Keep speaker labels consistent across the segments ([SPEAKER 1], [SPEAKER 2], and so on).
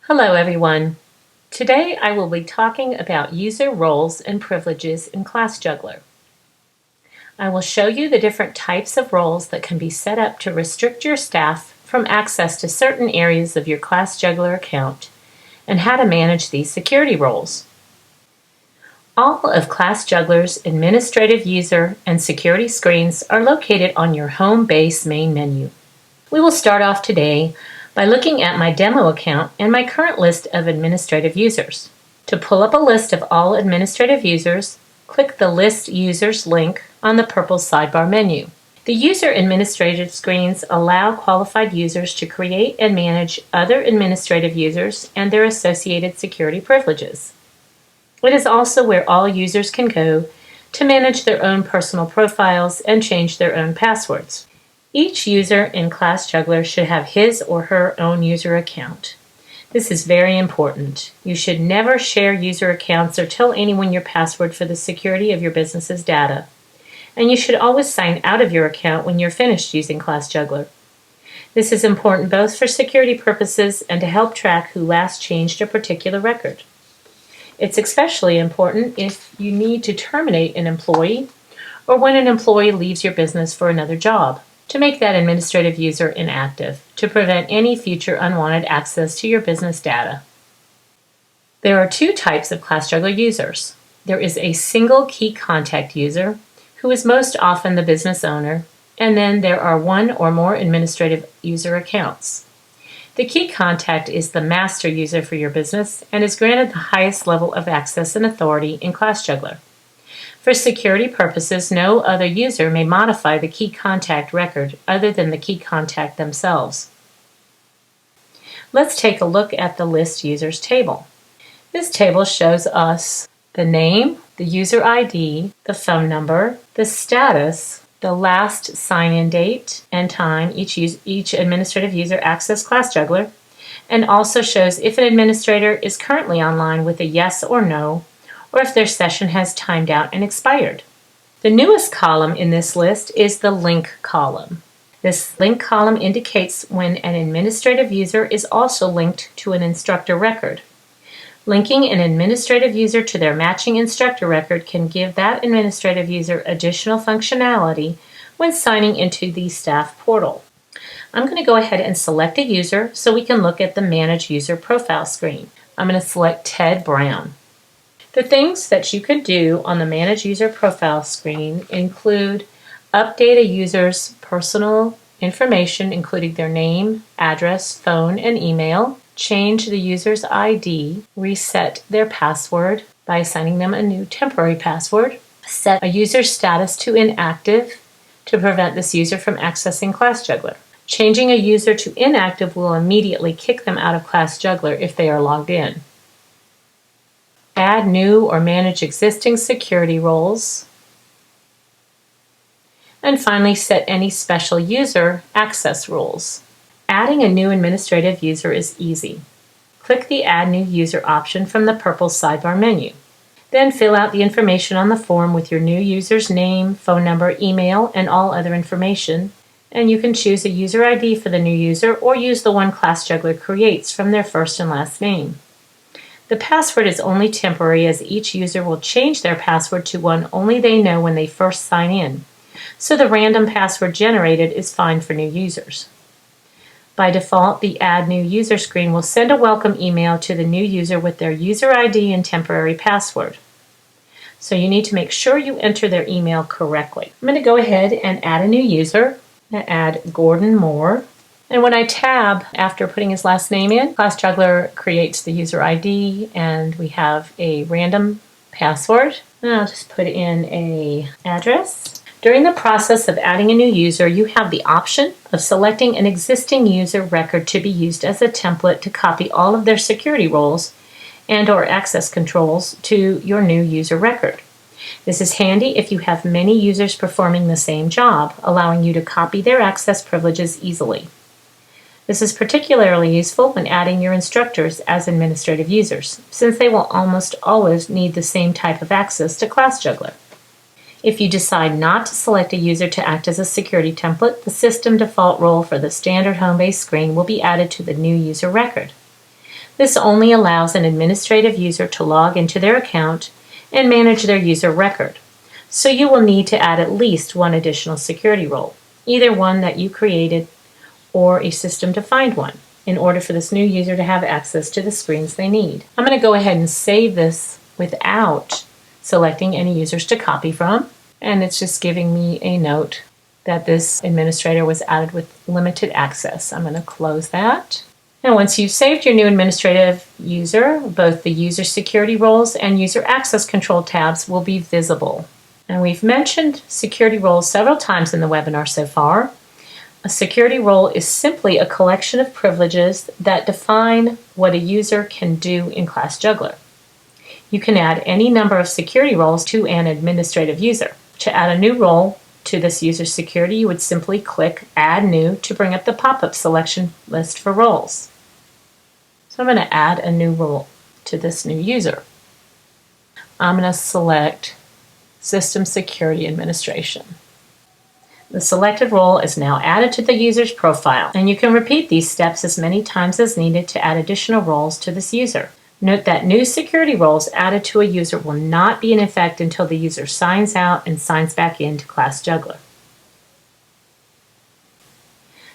[SPEAKER 1] Hello everyone. Today I will be talking about user roles and privileges in ClassJuggler. I will show you the different types of roles that can be set up to restrict your staff from access to certain areas of your ClassJuggler account and how to manage these security roles. All of ClassJuggler's administrative user and security screens are located on your home base main menu. We will start off today by looking at my demo account and my current list of administrative users. To pull up a list of all administrative users, click the List Users link on the purple sidebar menu. The user administrative screens allow qualified users to create and manage other administrative users and their associated security privileges. It is also where all users can go to manage their own personal profiles and change their own passwords. Each user in ClassJuggler should have his or her own user account. This is very important. You should never share user accounts or tell anyone your password for the security of your business's data. And you should always sign out of your account when you're finished using ClassJuggler. This is important both for security purposes and to help track who last changed a particular record. It's especially important if you need to terminate an employee or when an employee leaves your business for another job, to make that administrative user inactive, to prevent any future unwanted access to your business data. There are two types of ClassJuggler users. There is a single key contact user, who is most often the business owner, and then there are one or more administrative user accounts. The key contact is the master user for your business and is granted the highest level of access and authority in ClassJuggler. For security purposes, no other user may modify the key contact record other than the key contact themselves. Let's take a look at the List Users table. This table shows us the name, the user ID, the phone number, the status, the last sign-in date and time each administrative user accessed ClassJuggler, and also shows if an administrator is currently online with a yes or no, or if their session has timed out and expired. The newest column in this list is the link column. This link column indicates when an administrative user is also linked to an instructor record. Linking an administrative user to their matching instructor record can give that administrative user additional functionality when signing into the staff portal. I'm going to go ahead and select a user so we can look at the Manage User Profile screen. I'm going to select Ted Brown. The things that you can do on the Manage User Profile screen include update a user's personal information, including their name, address, phone, and email, change the user's ID, reset their password by assigning them a new temporary password, set a user's status to inactive to prevent this user from accessing ClassJuggler. Changing a user to inactive will immediately kick them out of ClassJuggler if they are logged in. Add new or manage existing security roles. And finally, set any special user access rules. Adding a new administrative user is easy. Click the Add New User option from the purple sidebar menu. Then fill out the information on the form with your new user's name, phone number, email, and all other information. And you can choose a user ID for the new user or use the one ClassJuggler creates from their first and last name. The password is only temporary as each user will change their password to one only they know when they first sign in. So the random password generated is fine for new users. By default, the Add New User screen will send a welcome email to the new user with their user ID and temporary password. So you need to make sure you enter their email correctly. I'm going to go ahead and add a new user. I'm going to add Gordon Moore. And when I tab after putting his last name in, ClassJuggler creates the user ID and we have a random password. And I'll just put in an address. During the process of adding a new user, you have the option of selecting an existing user record to be used as a template to copy all of their security roles and/or access controls to your new user record. This is handy if you have many users performing the same job, allowing you to copy their access privileges easily. This is particularly useful when adding your instructors as administrative users, since they will almost always need the same type of access to ClassJuggler. If you decide not to select a user to act as a security template, the system default role for the standard home base screen will be added to the new user record. This only allows an administrative user to log into their account and manage their user record. So you will need to add at least one additional security role, either one that you created or a system-defined one, in order for this new user to have access to the screens they need. I'm going to go ahead and save this without selecting any users to copy from, and it's just giving me a note that this administrator was added with limited access. I'm going to close that. And once you've saved your new administrative user, both the user security roles and user access control tabs will be visible. And we've mentioned security roles several times in the webinar so far. A security role is simply a collection of privileges that define what a user can do in ClassJuggler. You can add any number of security roles to an administrative user. To add a new role to this user security, you would simply click Add New to bring up the pop-up selection list for roles. So I'm going to add a new role to this new user. I'm going to select System Security Administration. The selected role is now added to the user's profile, and you can repeat these steps as many times as needed to add additional roles to this user. Note that new security roles added to a user will not be in effect until the user signs out and signs back into ClassJuggler.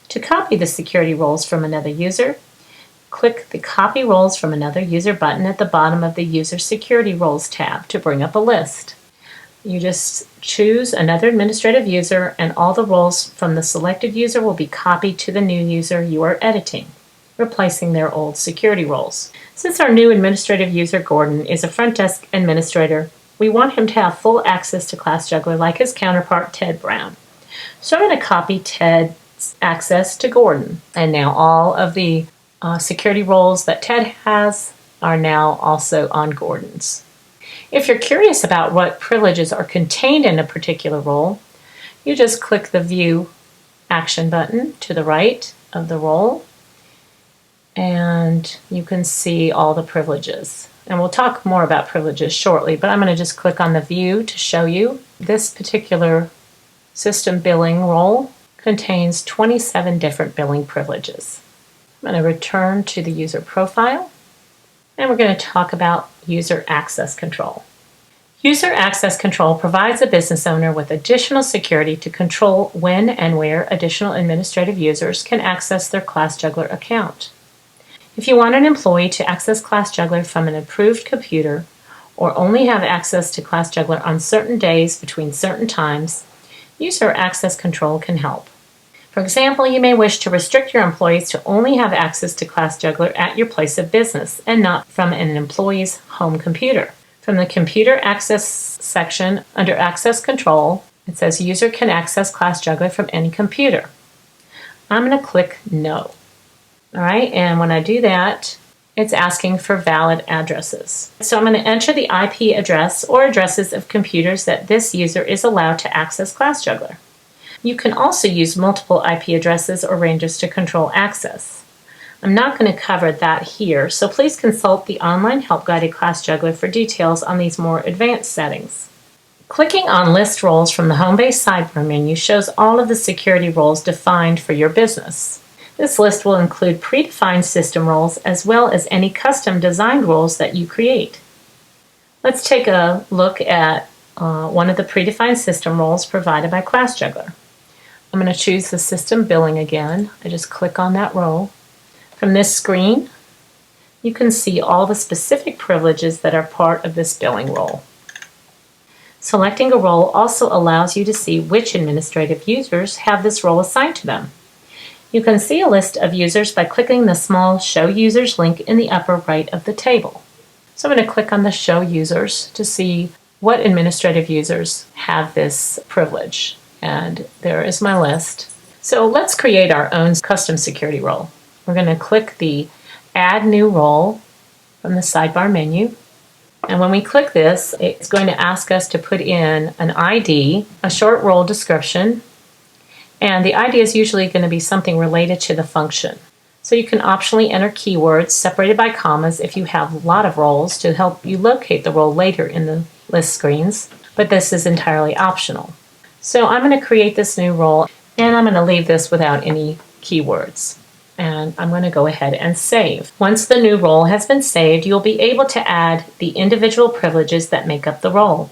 [SPEAKER 1] To copy the security roles from another user, click the Copy Roles from Another User button at the bottom of the User Security Roles tab to bring up a list. You just choose another administrative user, and all the roles from the selected user will be copied to the new user you are editing, replacing their old security roles. Since our new administrative user, Gordon, is a front desk administrator, we want him to have full access to ClassJuggler like his counterpart, Ted Brown. So I'm going to copy Ted's access to Gordon, and now all of the security roles that Ted has are now also on Gordon's. If you're curious about what privileges are contained in a particular role, you just click the View Action button to the right of the role, and you can see all the privileges. And we'll talk more about privileges shortly, but I'm going to just click on the View to show you. This particular system billing role contains 27 different billing privileges. I'm going to return to the user profile, and we're going to talk about user access control. User access control provides a business owner with additional security to control when and where additional administrative users can access their ClassJuggler account. If you want an employee to access ClassJuggler from an approved computer or only have access to ClassJuggler on certain days between certain times, user access control can help. For example, you may wish to restrict your employees to only have access to ClassJuggler at your place of business and not from an employee's home computer. From the Computer Access section under Access Control, it says User can access ClassJuggler from any computer. I'm going to click No. All right, and when I do that, it's asking for valid addresses. So I'm going to enter the IP address or addresses of computers that this user is allowed to access ClassJuggler. You can also use multiple IP addresses or ranges to control access. I'm not going to cover that here, so please consult the online help guide at ClassJuggler for details on these more advanced settings. Clicking on List Roles from the home-based sidebar menu shows all of the security roles defined for your business. This list will include predefined system roles as well as any custom designed roles that you create. Let's take a look at one of the predefined system roles provided by ClassJuggler. I'm going to choose the system billing again. I just click on that role. From this screen, you can see all the specific privileges that are part of this billing role. Selecting a role also allows you to see which administrative users have this role assigned to them. You can see a list of users by clicking the small Show Users link in the upper right of the table. So I'm going to click on the Show Users to see what administrative users have this privilege. And there is my list. So let's create our own custom security role. We're going to click the Add New Role from the sidebar menu. And when we click this, it's going to ask us to put in an ID, a short role description, and the ID is usually going to be something related to the function. So you can optionally enter keywords separated by commas if you have a lot of roles to help you locate the role later in the list screens, but this is entirely optional. So I'm going to create this new role, and I'm going to leave this without any keywords. and I'm going to go ahead and save. Once the new role has been saved, you'll be able to add the individual privileges that make up the role.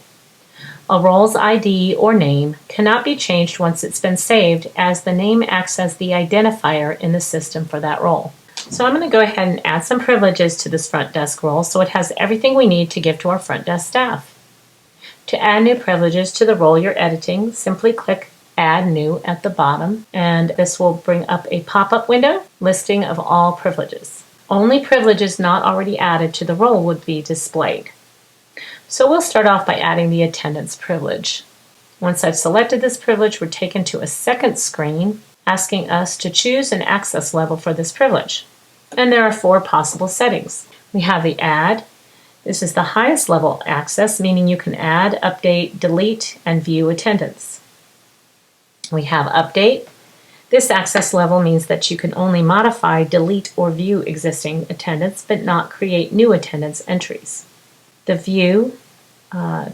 [SPEAKER 1] A role's ID or name cannot be changed once it's been saved, as the name acts as the identifier in the system for that role. So I'm going to go ahead and add some privileges to this front desk role so it has everything we need to give to our front desk staff. To add new privileges to the role you're editing, simply click Add New at the bottom, and this will bring up a pop-up window listing of all privileges. Only privileges not already added to the role would be displayed. So we'll start off by adding the attendance privilege. Once I've selected this privilege, we're taken to a second screen asking us to choose an access level for this privilege. And there are 4 possible settings. We have the Add. This is the highest level access, meaning you can add, update, delete, and view attendance. We have Update. This access level means that you can only modify, delete, or view existing attendance, but not create new attendance entries. The View,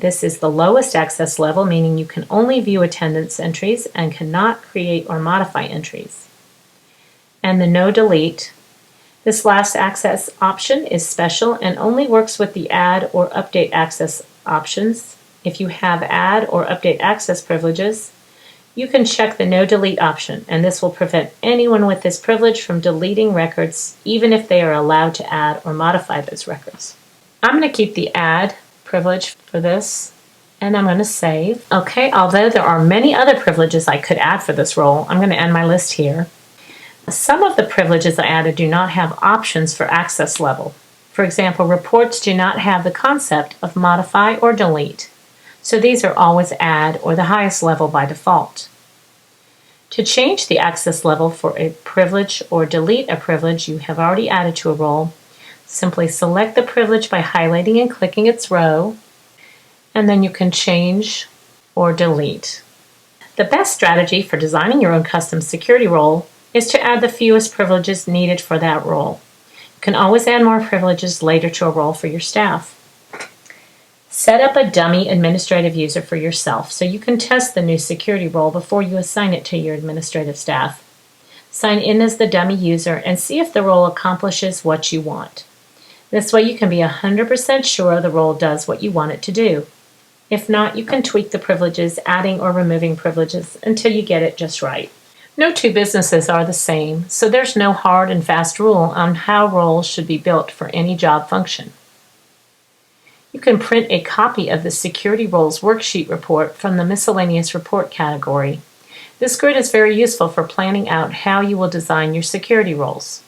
[SPEAKER 1] this is the lowest access level, meaning you can only view attendance entries and cannot create or modify entries. And the No Delete. This last access option is special and only works with the Add or Update access options. If you have Add or Update access privileges, you can check the No Delete option, and this will prevent anyone with this privilege from deleting records, even if they are allowed to add or modify those records. I'm going to keep the Add privilege for this, and I'm going to save. Okay, although there are many other privileges I could add for this role, I'm going to end my list here. Some of the privileges I added do not have options for access level. For example, reports do not have the concept of modify or delete. So these are always Add or the highest level by default. To change the access level for a privilege or delete a privilege you have already added to a role, simply select the privilege by highlighting and clicking its row, and then you can change or delete. The best strategy for designing your own custom security role is to add the fewest privileges needed for that role. You can always add more privileges later to a role for your staff. Set up a dummy administrative user for yourself so you can test the new security role before you assign it to your administrative staff. Sign in as the dummy user and see if the role accomplishes what you want. This way you can be 100% sure the role does what you want it to do. If not, you can tweak the privileges, adding or removing privileges until you get it just right. No 2 businesses are the same, so there's no hard and fast rule on how roles should be built for any job function. You can print a copy of the Security Roles Worksheet report from the Miscellaneous Report category. This grid is very useful for planning out how you will design your security roles.